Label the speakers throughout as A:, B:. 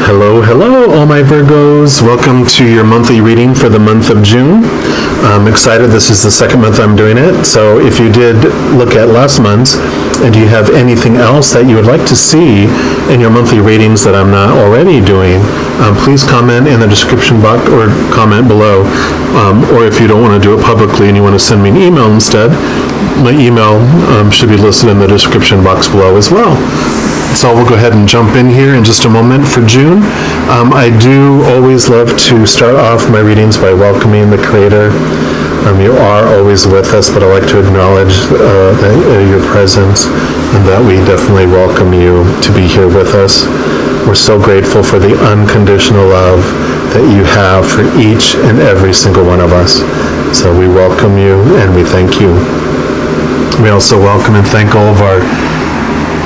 A: Hello, all my Virgos. Welcome to your monthly reading for the month of June. I'm excited. This is the second month I'm doing it. So if you did look at last month's and you have anything else that you would like to see in your monthly readings that I'm not already doing, please comment in the description box or comment below. Or if you don't want to do it publicly and you want to send me an email instead, my email should be listed in the description box below as well. So we'll go ahead and jump in here in just a moment for June. I do always love to start off my readings by welcoming the Creator. You are always with us, but I like to acknowledge your presence and that we definitely welcome you to be here with us. We're so grateful for the unconditional love that you have for each and every single one of us. So we welcome you and we thank you. We also welcome and thank all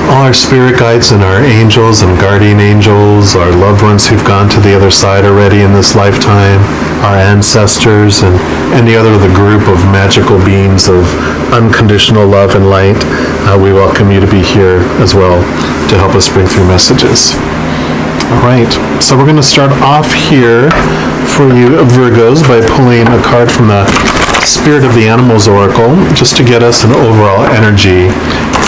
A: our spirit guides and our angels and guardian angels, our loved ones who've gone to the other side already in this lifetime, our ancestors, and any other of the group of magical beings of unconditional love and light. We welcome you to be here as well to help us bring through messages. All right, so we're going to start off here for you Virgos by pulling a card from the Spirit of the Animals Oracle, just to get us an overall energy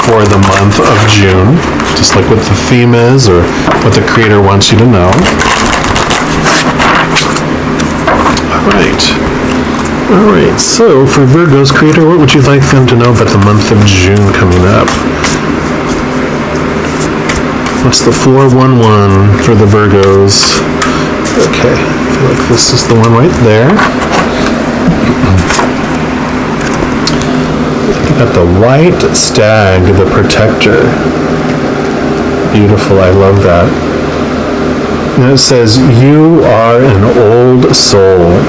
A: for the month of June, just like what the theme is or what the Creator wants you to know. All right, so for Virgos, Creator, what would you like them to know about the month of June coming up? What's the 411 for the Virgos? Okay, I feel like this is the one right there. Got the white stag, the protector. Beautiful, I love that. And it says, you are an old soul.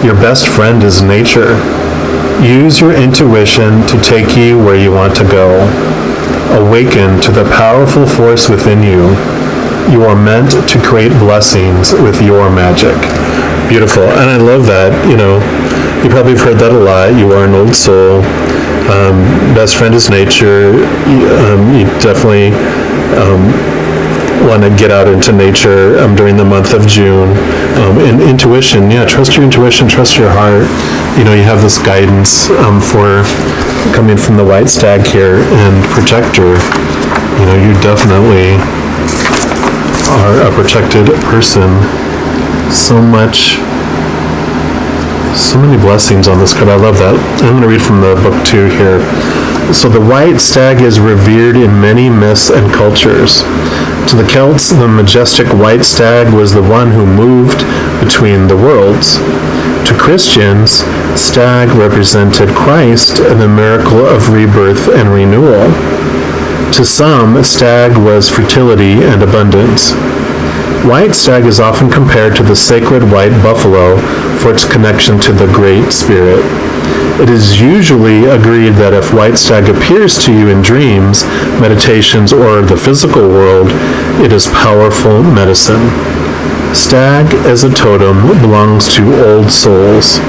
A: Your best friend is nature. Use your intuition to take you where you want to go. Awaken to the powerful force within you. You are meant to create blessings with your magic. Beautiful, and I love that. You probably have heard that a lot. You are an old soul. Best friend is nature. You definitely want to get out into nature during the month of June. And intuition, trust your intuition, trust your heart. You have this guidance for coming from the white stag here and protector. You definitely are a protected person. So many blessings on this card. I love that. I'm going to read from the book too here. So the white stag is revered in many myths and cultures. To the Celts, the majestic white stag was the one who moved between the worlds. To Christians, stag represented Christ and the miracle of rebirth and renewal. To some, stag was fertility and abundance. White stag is often compared to the sacred white buffalo for its connection to the Great Spirit. It is usually agreed that if white stag appears to you in dreams, meditations, or the physical world, it is powerful medicine. Stag as a totem belongs to old souls.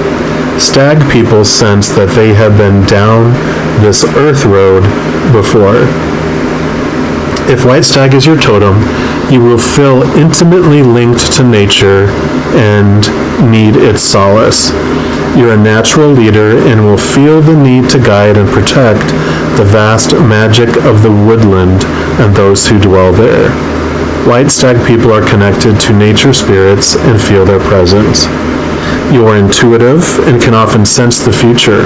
A: Stag people sense that they have been down this earth road before. If white stag is your totem, you will feel intimately linked to nature and need its solace. You're a natural leader and will feel the need to guide and protect the vast magic of the woodland and those who dwell there. White stag people are connected to nature spirits and feel their presence. You are intuitive and can often sense the future.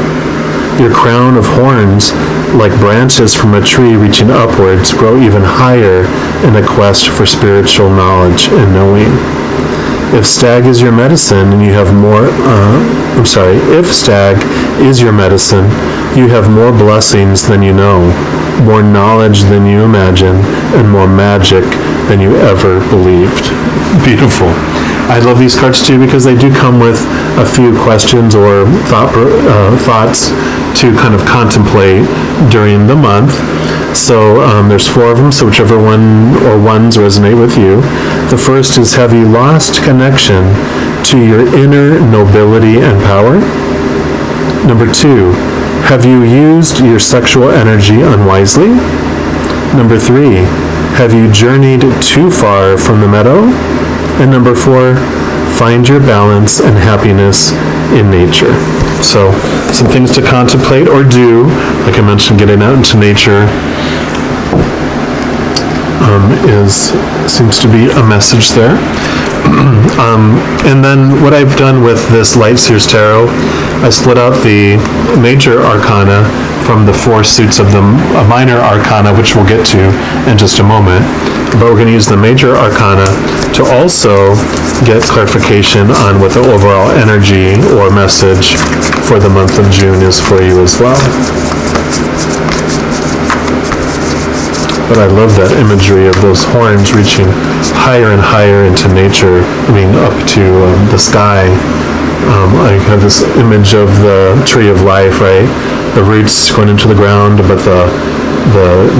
A: Your crown of horns, like branches from a tree reaching upwards, grow even higher in a quest for spiritual knowledge and knowing. If stag is your medicine and you have if stag is your medicine, you have more blessings than you know, more knowledge than you imagine, and more magic than you ever believed. Beautiful. I love these cards too because they do come with a few questions or thoughts to kind of contemplate during the month. So there's 4 of them, so whichever one or ones resonate with you. The first is, have you lost connection to your inner nobility and power? Number 2, have you used your sexual energy unwisely? Number 3, have you journeyed too far from the meadow? And number 4, find your balance and happiness in nature. So some things to contemplate or do, like I mentioned, getting out into nature seems to be a message there. And then what I've done with this Light Seers Tarot, I split out the major arcana from the 4 suits of the minor arcana, which we'll get to in just a moment. But we're going to use the major arcana to also get clarification on what the overall energy or message for the month of June is for you as well. But I love that imagery of those horns reaching higher and higher into nature, up to the sky. I have this image of the tree of life, right? The roots going into the ground, but the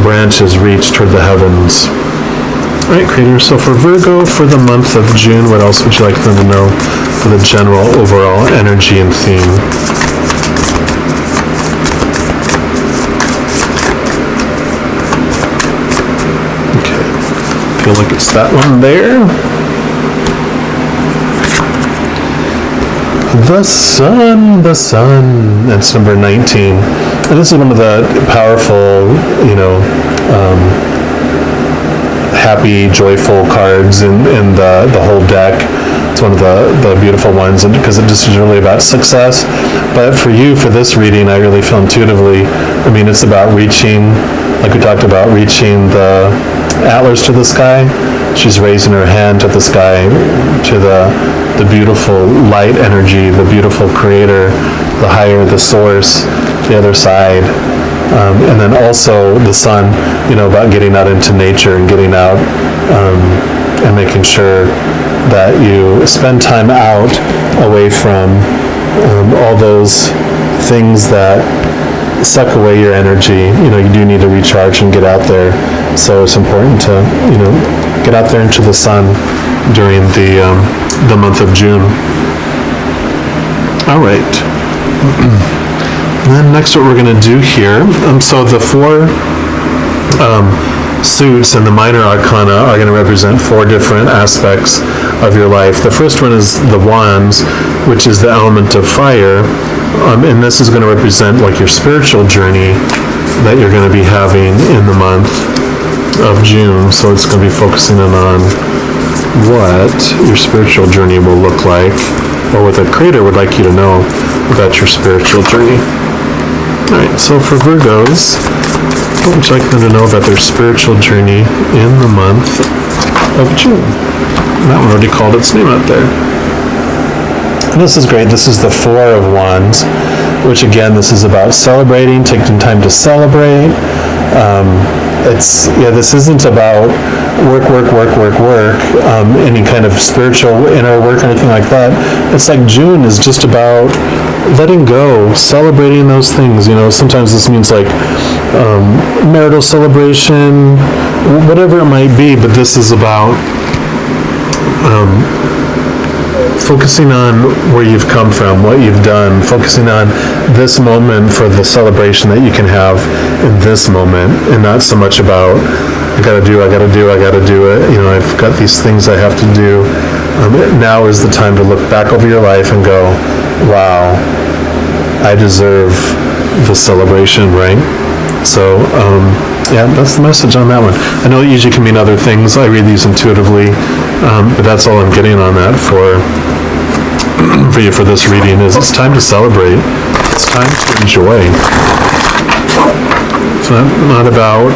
A: branches reach toward the heavens. All right, Creator, so for Virgo, for the month of June, what else would you like them to know for the general overall energy and theme? I feel like it's that one there. The Sun. That's number 19. And this is one of the powerful, happy, joyful cards in the whole deck. It's one of the beautiful ones, and because it just is really about success. But for you, for this reading, I really feel intuitively, it's about reaching, like we talked about, reaching the antlers to the sky. She's raising her hand to the sky, to the beautiful light energy, the beautiful creator, the higher, the source, the other side. And then also the sun, about getting out into nature and getting out and making sure that you spend time out away from all those things that suck away your energy. You do need to recharge and get out there. So it's important to, get out there into the sun during the month of June. All right. And then next what we're going to do here, so the 4 suits and the minor arcana are going to represent 4 different aspects of your life. The first one is the wands, which is the element of fire, and this is going to represent like your spiritual journey that you're going to be having in the month of June. So it's going to be focusing on what your spiritual journey will look like, or what the Creator would like you to know about your spiritual journey. All right, so for Virgos, what would you like them to know about their spiritual journey in the month of June? That one already called its name out there. And this is great. This is the 4 of Wands, which again, this is about celebrating, taking time to celebrate. This isn't about work, any kind of spiritual inner work or anything like that. It's like June is just about letting go, celebrating those things. Sometimes this means like marital celebration, whatever it might be, but this is about focusing on where you've come from, what you've done, focusing on this moment for the celebration that you can have in this moment, and not so much about I gotta do it. I've got these things I have to do. Now is the time to look back over your life and go, wow, I deserve the celebration, right? So, that's the message on that one. I know it usually can mean other things. I read these intuitively, but that's all I'm getting on that for you for this reading is it's time to celebrate. It's time to enjoy. It's not about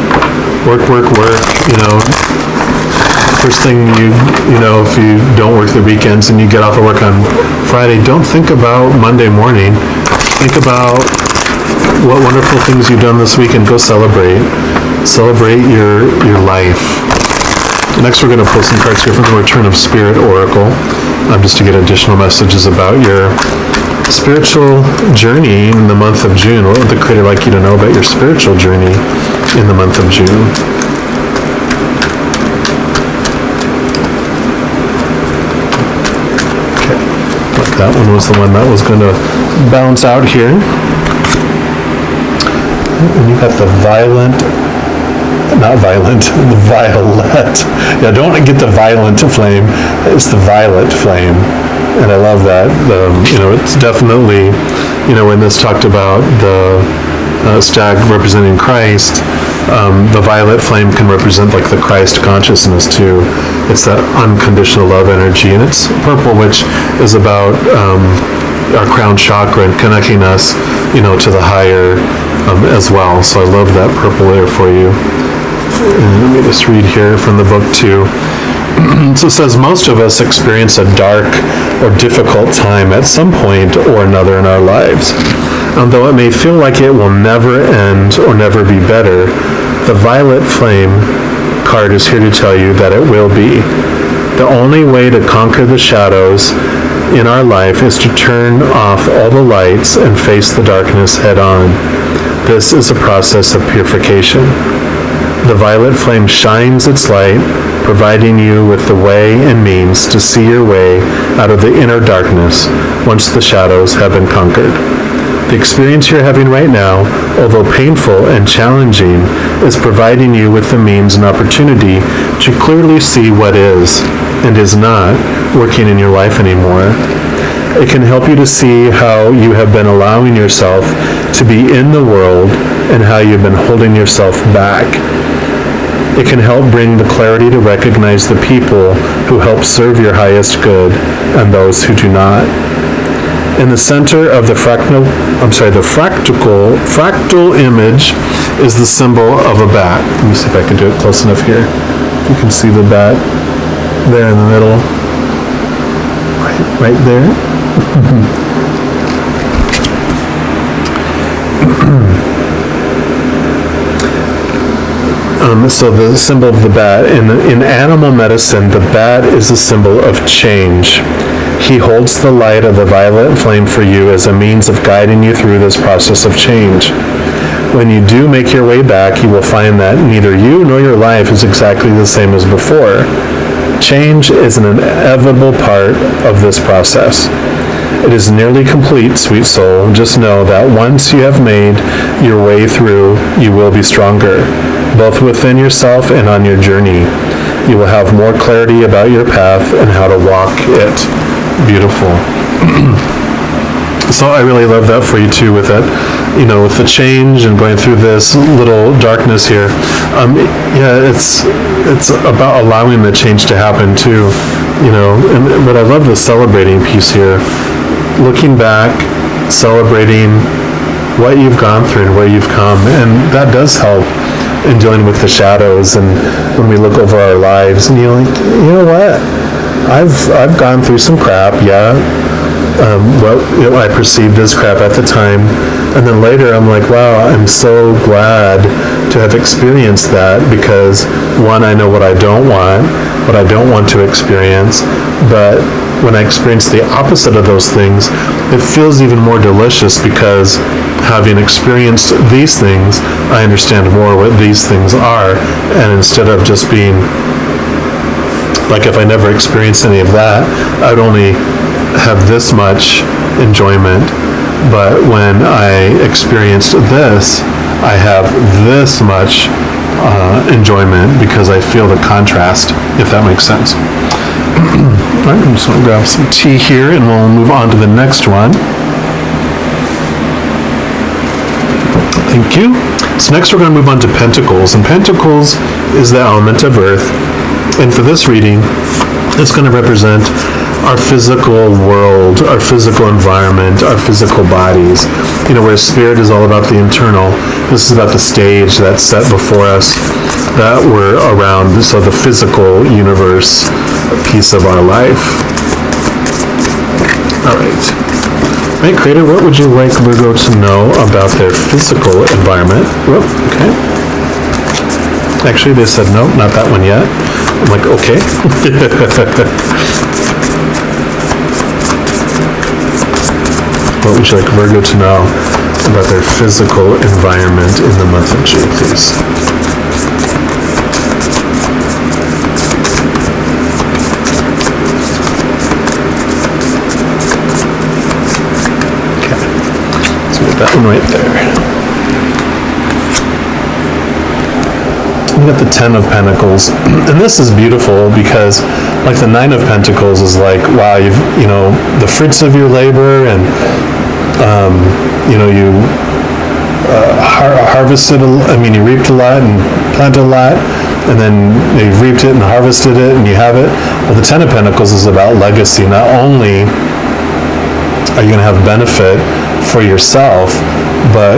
A: work. First thing if you don't work the weekends and you get off of work on Friday, don't think about Monday morning. Think about what wonderful things you've done this week and go celebrate. Celebrate your life. Next, we're going to pull some cards here from the Return of Spirit Oracle, just to get additional messages about your spiritual journey in the month of June. What would the Creator like you to know about your spiritual journey in the month of June? Okay, that one was the one that was going to bounce out here. And you got the Violent not violent, the violet. Yeah, don't get the violent flame, it's the violet flame. And I love that. It's definitely, when this talked about the stag representing Christ, the violet flame can represent like the Christ consciousness too. It's that unconditional love energy. And it's purple, which is about our crown chakra and connecting us, to the higher as well. So I love that purple there for you. And let me just read here from the book too. So it says, most of us experience a dark or difficult time at some point or another in our lives. Though it may feel like it will never end or never be better, the violet flame card is here to tell you that it will be. The only way to conquer the shadows in our life is to turn off all the lights and face the darkness head on. This is a process of purification. The violet flame shines its light, providing you with the way and means to see your way out of the inner darkness once the shadows have been conquered. The experience you're having right now, although painful and challenging, is providing you with the means and opportunity to clearly see what is and is not working in your life anymore. It can help you to see how you have been allowing yourself to be in the world and how you've been holding yourself back. It can help bring the clarity to recognize the people who help serve your highest good and those who do not. In the center of the fractal image is the symbol of a bat. Let me see if I can do it close enough here. You can see the bat there in the middle. Right there. So the symbol of the bat, in animal medicine, the bat is a symbol of change. He holds the light of the violet flame for you as a means of guiding you through this process of change. When you do make your way back, you will find that neither you nor your life is exactly the same as before. Change is an inevitable part of this process. It is nearly complete, sweet soul. Just know that once you have made your way through, you will be stronger, both within yourself and on your journey. You will have more clarity about your path and how to walk it. Beautiful. So I really love that for you too, with it, with the change and going through this little darkness here. It's about allowing the change to happen too, but I love the celebrating piece here. Looking back, celebrating what you've gone through and where you've come, and that does help in dealing with the shadows. And when we look over our lives, and you're like, you know what? I've gone through some crap, yeah. What I perceived as crap at the time, and then later I'm like, wow, I'm so glad to have experienced that, because one, I know what I don't want to experience, but when I experience the opposite of those things, it feels even more delicious, because having experienced these things, I understand more what these things are, and instead of just being like, if I never experienced any of that, I'd only have this much enjoyment, but when I experienced this, I have this much enjoyment, because I feel the contrast, if that makes sense. All right, I'm just going to grab some tea here, and we'll move on to the next one. Thank you. So next we're going to move on to Pentacles, and Pentacles is the element of Earth, and for this reading, it's going to represent our physical world, our physical environment, our physical bodies. Where spirit is all about the internal, this is about the stage that's set before us that we're around, so the physical universe piece of our life. All right. Right, Creator, what would you like Virgo to know about their physical environment? Whoop, okay. Actually, they said no, not that one yet. I'm like, okay. What would you like Virgo to know about their physical environment in the month of June, please? Okay, so we got that one right there. we got the Ten of Pentacles, and this is beautiful because, like, the Nine of Pentacles is like, wow, you've, the fruits of your labor, and you harvested. You reaped a lot and planted a lot, and then you've reaped it and harvested it, and you have it. Well, the Ten of Pentacles is about legacy. Not only are you going to have benefit for yourself, but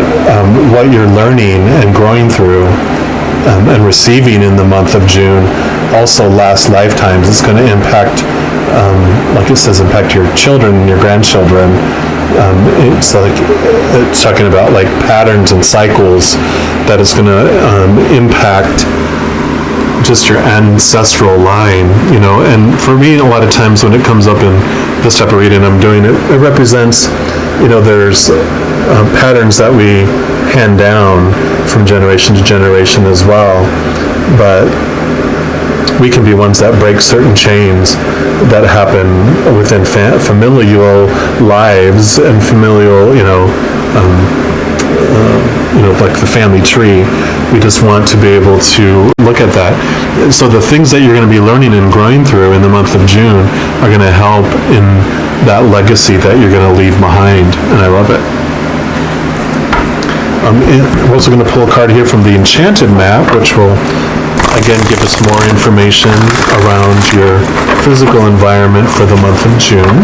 A: what you're learning and growing through and receiving in the month of June also lasts lifetimes. It's going to impact, like it says, impact your children and your grandchildren. It's talking about like patterns and cycles that it's going to impact just your ancestral line, and for me, a lot of times when it comes up in this type of reading I'm doing, it represents, there's patterns that we hand down from generation to generation as well, but we can be ones that break certain chains that happen within familial lives and familial, like the family tree. We just want to be able to look at that. So the things that you're going to be learning and growing through in the month of June are going to help in that legacy that you're going to leave behind, and I love it. We're also going to pull a card here from the Enchanted map, which will again give us more information around your physical environment for the month of June.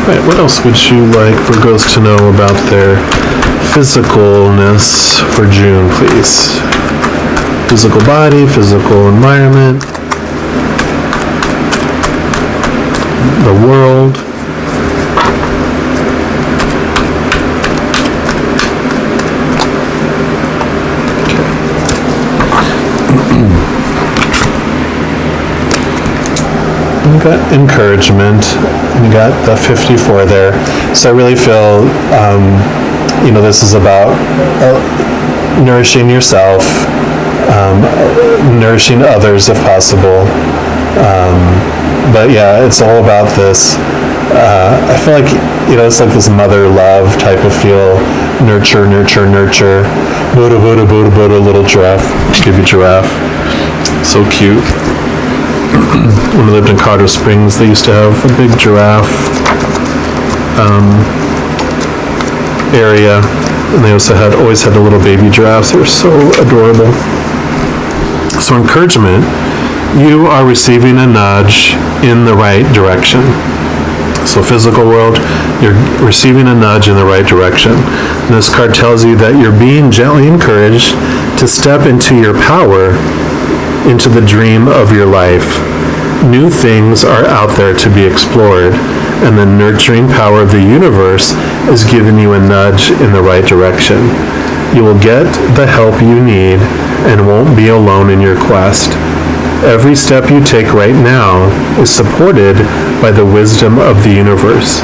A: Right, what else would you like Virgos to know about their physicalness for June, please? Physical body, physical environment, the world. You got encouragement, and you got the 54 there. So I really feel, this is about nourishing yourself, nourishing others if possible. But yeah, it's all about this. I feel like, it's like this mother love type of feel. Nurture, nurture, nurture. Buddha, Buddha, Buddha, Buddha, little giraffe. Baby giraffe. So cute. When I lived in Colorado Springs, they used to have a big giraffe area, and they also always had the little baby giraffes. They were so adorable. So encouragement, you are receiving a nudge in the right direction. So physical world, you're receiving a nudge in the right direction. And this card tells you that you're being gently encouraged to step into your power, into the dream of your life. New things are out there to be explored, and the nurturing power of the universe is giving you a nudge in the right direction. You will get the help you need and won't be alone in your quest. Every step you take right now is supported by the wisdom of the universe.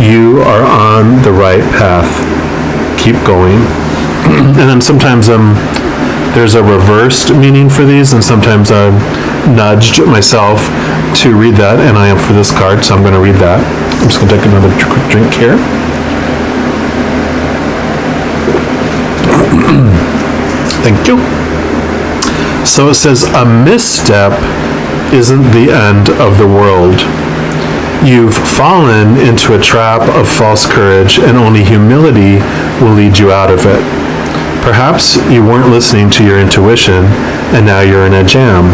A: You are on the right path. Keep going. And then sometimes there's a reversed meaning for these, and sometimes I'm nudged myself to read that, and I am for this card, so I'm going to read that. I'm just going to take another quick drink here. Thank you. So it says, a misstep isn't the end of the world. You've fallen into a trap of false courage, and only humility will lead you out of it. Perhaps you weren't listening to your intuition, and now you're in a jam.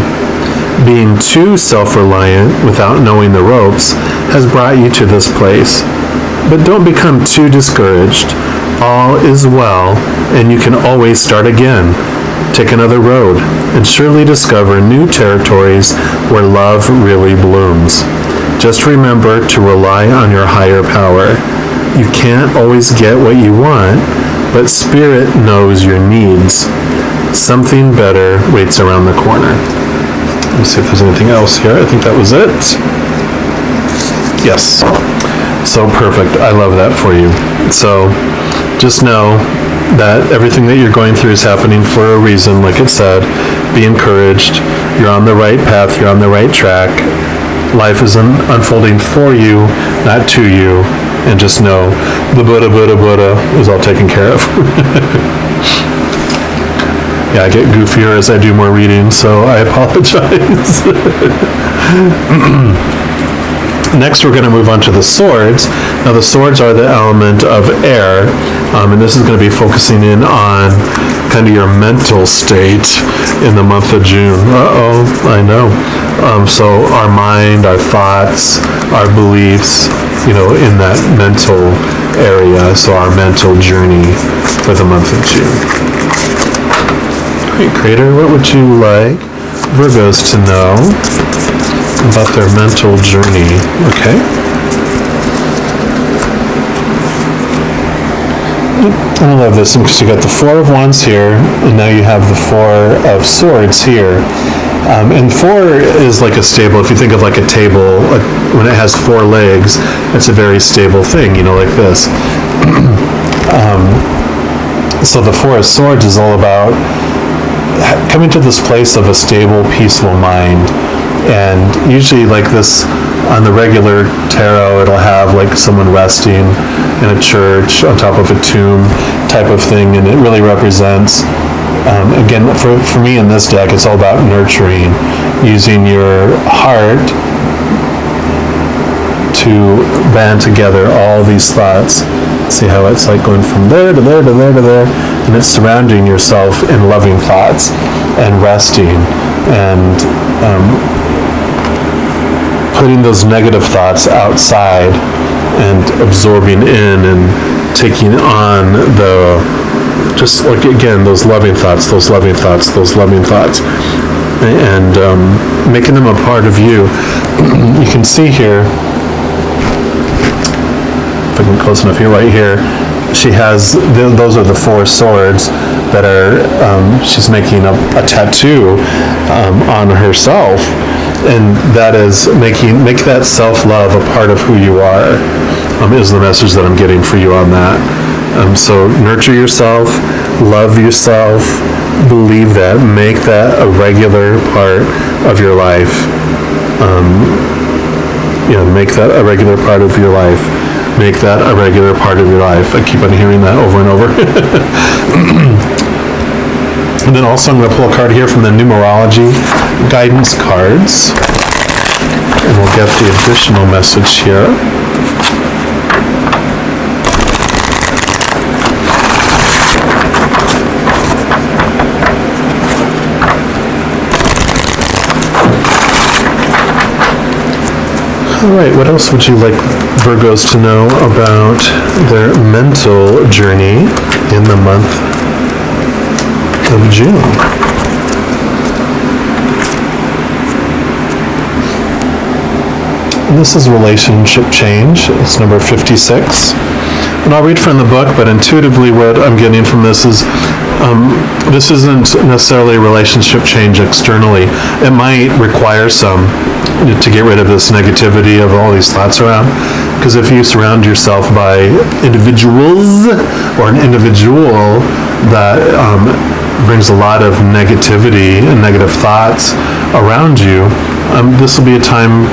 A: Being too self-reliant without knowing the ropes has brought you to this place. But don't become too discouraged. All is well, and you can always start again. Take another road, and surely discover new territories where love really blooms. Just remember to rely on your higher power. You can't always get what you want, but Spirit knows your needs. Something better waits around the corner. Let's see if there's anything else here. I think that was it. Yes. So perfect. I love that for you. So just know that everything that you're going through is happening for a reason. Like it said, be encouraged. You're on the right path. You're on the right track. life is unfolding for you, not to you. And just know the Buddha is all taken care of. Yeah, I get goofier as I do more reading, so I apologize. Next, we're going to move on to the swords. Now, the swords are the element of air, and this is going to be focusing in on kind of your mental state in the month of June. I know. So our mind, our thoughts, our beliefs, in that mental area. So our mental journey for the month of June. All right, Creator, what would you like Virgos to know about their mental journey? Okay. I love this one because you got the Four of Wands here, and now you have the Four of Swords here. And four is like a stable. If you think of like a table, when it has four legs, it's a very stable thing, like this. So the Four of Swords is all about coming to this place of a stable, peaceful mind. And usually like this, on the regular tarot, it'll have like someone resting in a church on top of a tomb type of thing, and it really represents, again, for me in this deck, it's all about nurturing, using your heart to band together all these thoughts. See how it's like going from there to there to there to there, and it's surrounding yourself in loving thoughts and resting and putting those negative thoughts outside and absorbing in and taking on just like, again, those loving thoughts, and making them a part of you. You can see here, if I can close enough here, right here, she has, those are the Four Swords that are, she's making a tattoo on herself, and that is make that self-love a part of who you are, is the message that I'm getting for you on that. So nurture yourself, love yourself, believe that, make that a regular part of your life. Make that a regular part of your life. Make that a regular part of your life. I keep on hearing that over and over. And then also I'm going to pull a card here from the numerology guidance cards. And we'll get the additional message here. All right, what else would you like Virgos to know about their mental journey in the month of June? And this is relationship change. It's number 56. And I'll read from the book, but intuitively what I'm getting from this is this isn't necessarily a relationship change externally. It might require some to get rid of this negativity of all these thoughts around. Because if you surround yourself by individuals or an individual that brings a lot of negativity and negative thoughts around you, this will be a time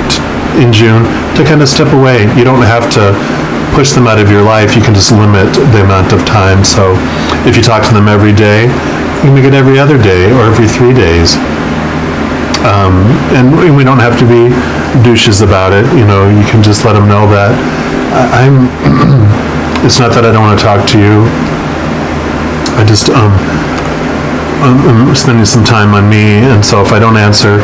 A: in June to kind of step away. You don't have to push them out of your life. You can just limit the amount of time. So if you talk to them every day, you can make it every other day or every 3 days. And we don't have to be douches about it. You can just let them know that it's not that I don't want to talk to you. I just, I'm spending some time on me, and so if I don't answer,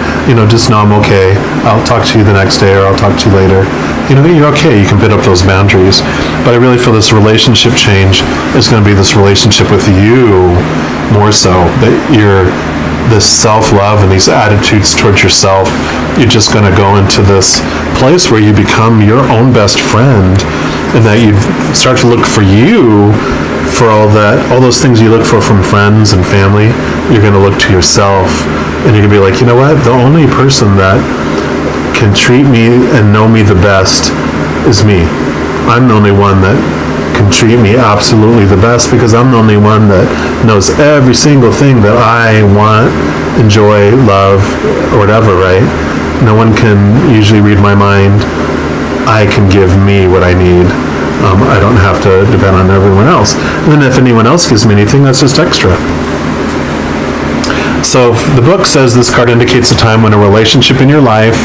A: just know I'm okay. I'll talk to you the next day, or I'll talk to you later. You're okay. You can put up those boundaries. But I really feel this relationship change is going to be this relationship with you more so, that this self-love and these attitudes towards yourself, you're just going to go into this place where you become your own best friend, and that you start to look for you for all those things you look for from friends and family. You're going to look to yourself, and you're going to be like, you know what? The only person that can treat me and know me the best is me. I'm the only one that can treat me absolutely the best, because I'm the only one that knows every single thing that I want, enjoy, love, or whatever, right? No one can usually read my mind. I can give me what I need. I don't have to depend on everyone else. And then if anyone else gives me anything, that's just extra. So the book says this card indicates a time when a relationship in your life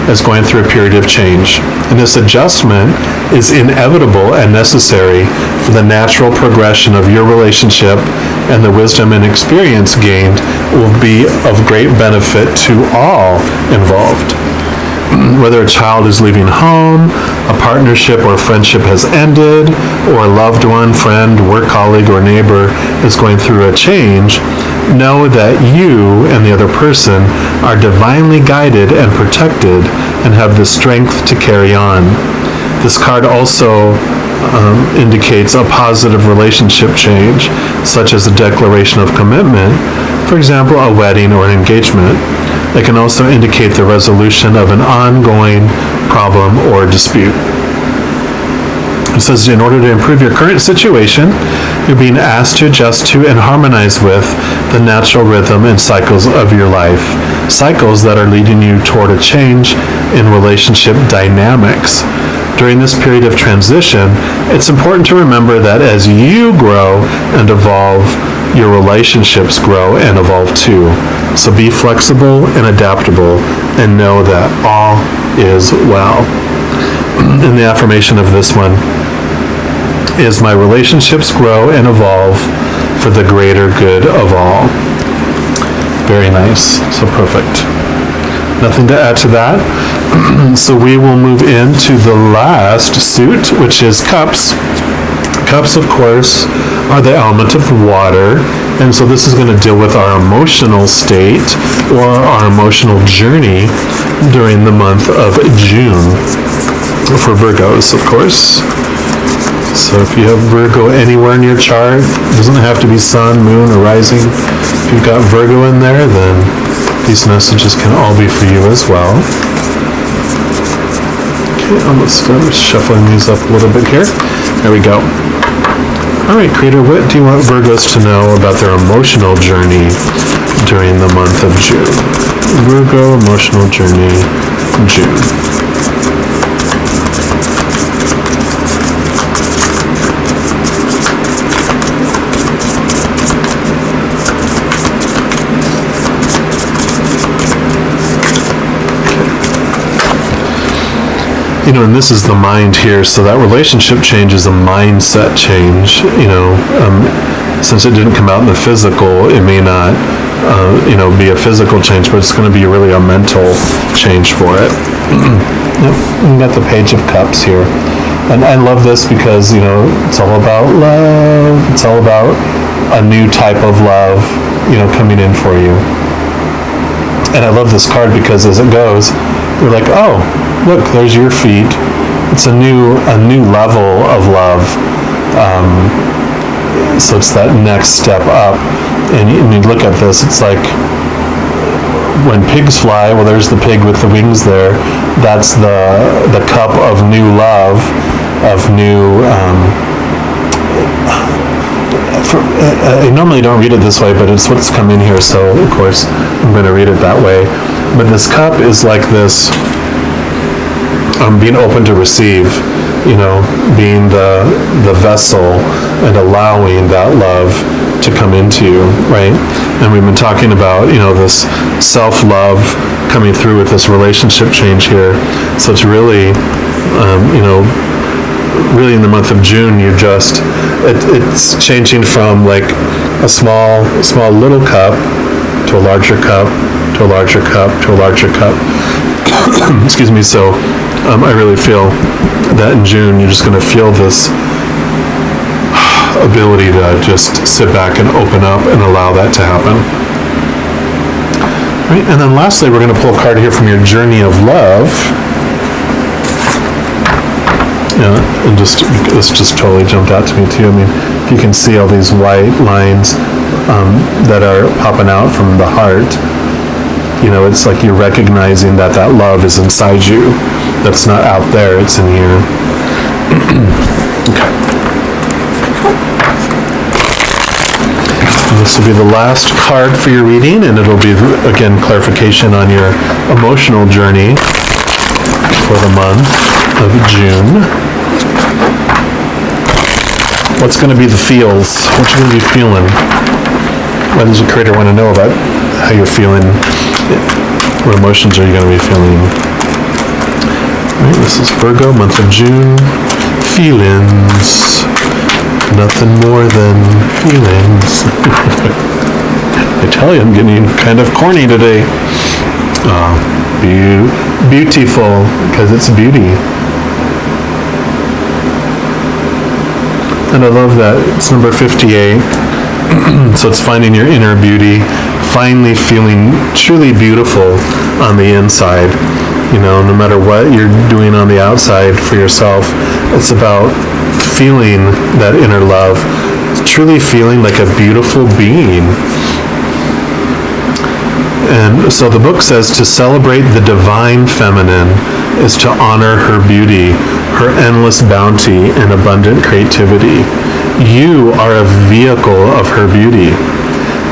A: is going through a period of change. And this adjustment is inevitable and necessary for the natural progression of your relationship, and the wisdom and experience gained will be of great benefit to all involved. Whether a child is leaving home, a partnership or friendship has ended, or a loved one, friend, work colleague, or neighbor is going through a change, know that you and the other person are divinely guided and protected and have the strength to carry on. This card also indicates a positive relationship change, such as a declaration of commitment, for example, a wedding or an engagement. It can also indicate the resolution of an ongoing problem or dispute. It says, in order to improve your current situation, you're being asked to adjust to and harmonize with the natural rhythm and cycles of your life, cycles that are leading you toward a change in relationship dynamics. During this period of transition, it's important to remember that as you grow and evolve, your relationships grow and evolve too. So be flexible and adaptable and know that all is well. And the affirmation of this one is, my relationships grow and evolve for the greater good of all. Very nice. So perfect. Nothing to add to that. So we will move into the last suit, which is cups. Cups, of course, are the element of water, and so this is going to deal with our emotional state or our emotional journey during the month of June for Virgos, of course. So if you have Virgo anywhere in your chart, it doesn't have to be sun, moon, or rising. If you've got Virgo in there, then these messages can all be for you as well. Okay, let's start shuffling these up a little bit here. There we go. All right, Creator, what do you want Virgos to know about their emotional journey during the month of June? Virgo emotional journey, June. You know, and this is the mind here, so that relationship change is a mindset change. Since it didn't come out in the physical, it may not, be a physical change, but it's going to be really a mental change for it. Yep, we got the Page of Cups here. And I love this because, it's all about love. It's all about a new type of love, coming in for you. And I love this card because as it goes, you're like, oh, look, there's your feet. It's a new level of love. So it's that next step up. And you look at this, it's like when pigs fly, well, there's the pig with the wings there. That's the cup of new love, of new... I normally don't read it this way, but it's what's come in here, so of course I'm going to read it that way. But this cup is like this, being open to receive, being the vessel and allowing that love to come into you, right? And we've been talking about, this self-love coming through with this relationship change here. So it's really, really in the month of June, it's changing from like a small little cup to a larger cup to a larger cup to a larger cup. Excuse me. So I really feel that in June you're just going to feel this ability to just sit back and open up and allow that to happen. Right, and then lastly, we're going to pull a card here from your journey of love. Yeah, and this just totally jumped out to me too. I mean, if you can see all these white lines that are popping out from the heart, it's like you're recognizing that love is inside you. That's not out there, it's in here. Okay. This will be the last card for your reading, and it'll be, again, clarification on your emotional journey for the month of June. What's going to be the feels? What you going to be feeling? What does the creator want to know about how you're feeling? What emotions are you going to be feeling? All right, this is Virgo, month of June. Feelings. Nothing more than feelings. I tell you, I'm getting kind of corny today. Beautiful, because it's beauty. And I love that. It's number 58. So it's finding your inner beauty, finally feeling truly beautiful on the inside. You know, no matter what you're doing on the outside for yourself, it's about feeling that inner love, truly feeling like a beautiful being. And so the book says to celebrate the divine feminine is to honor her beauty, her endless bounty, and abundant creativity. You are a vehicle of her beauty.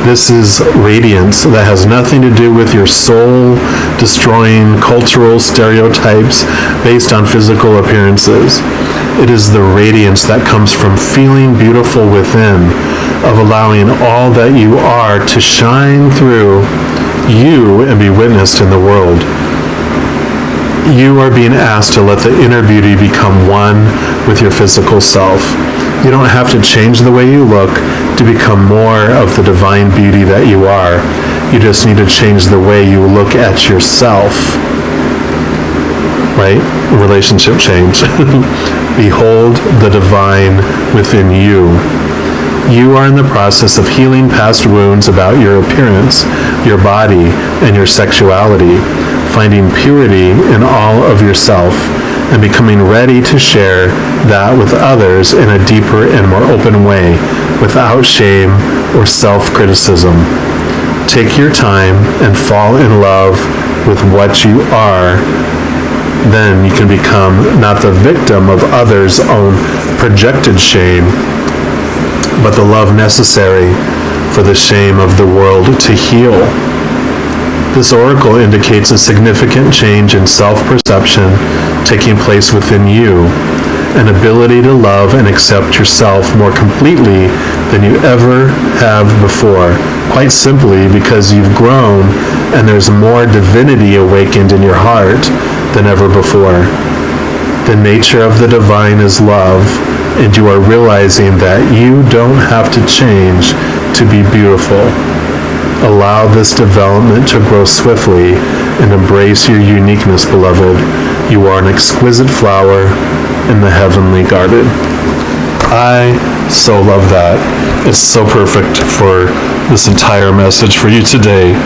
A: This is radiance that has nothing to do with your soul-destroying cultural stereotypes based on physical appearances. It is the radiance that comes from feeling beautiful within, of allowing all that you are to shine through you and be witnessed in the world. You are being asked to let the inner beauty become one with your physical self. You don't have to change the way you look to become more of the divine beauty that you are. You just need to change the way you look at yourself. Right? Relationship change. Behold the divine within you. You are in the process of healing past wounds about your appearance, your body, and your sexuality, finding purity in all of yourself, and becoming ready to share that with others in a deeper and more open way, without shame or self-criticism. Take your time and fall in love with what you are. Then you can become not the victim of others' own projected shame, but the love necessary for the shame of the world to heal. This oracle indicates a significant change in self-perception taking place within you, an ability to love and accept yourself more completely than you ever have before, quite simply because you've grown and there's more divinity awakened in your heart than ever before. The nature of the divine is love, and you are realizing that you don't have to change to be beautiful. Allow this development to grow swiftly and embrace your uniqueness, beloved. You are an exquisite flower in the heavenly garden. I so love that. It's so perfect for this entire message for you today.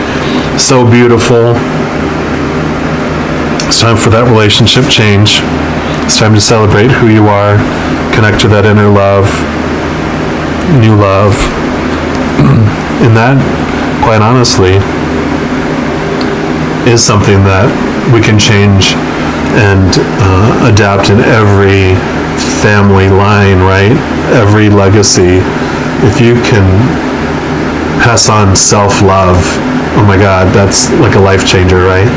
A: So beautiful. It's time for that relationship change. It's time to celebrate who you are, connect to that inner love, new love. And that, quite honestly, is something that we can change and adapt in every family line, right? Every legacy. If you can pass on self-love, oh my God, that's like a life changer, right?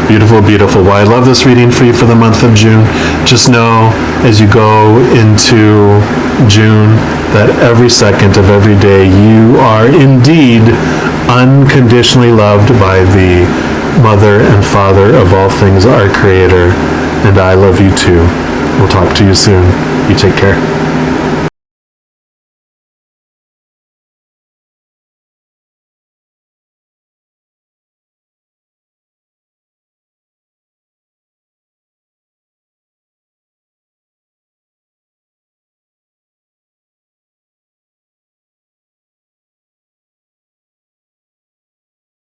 A: Beautiful, beautiful. Well, I love this reading for you for the month of June. Just know as you go into June that every second of every day you are indeed unconditionally loved by the Mother and Father of all things, our Creator. And I love you too. We'll talk to you soon. You take care.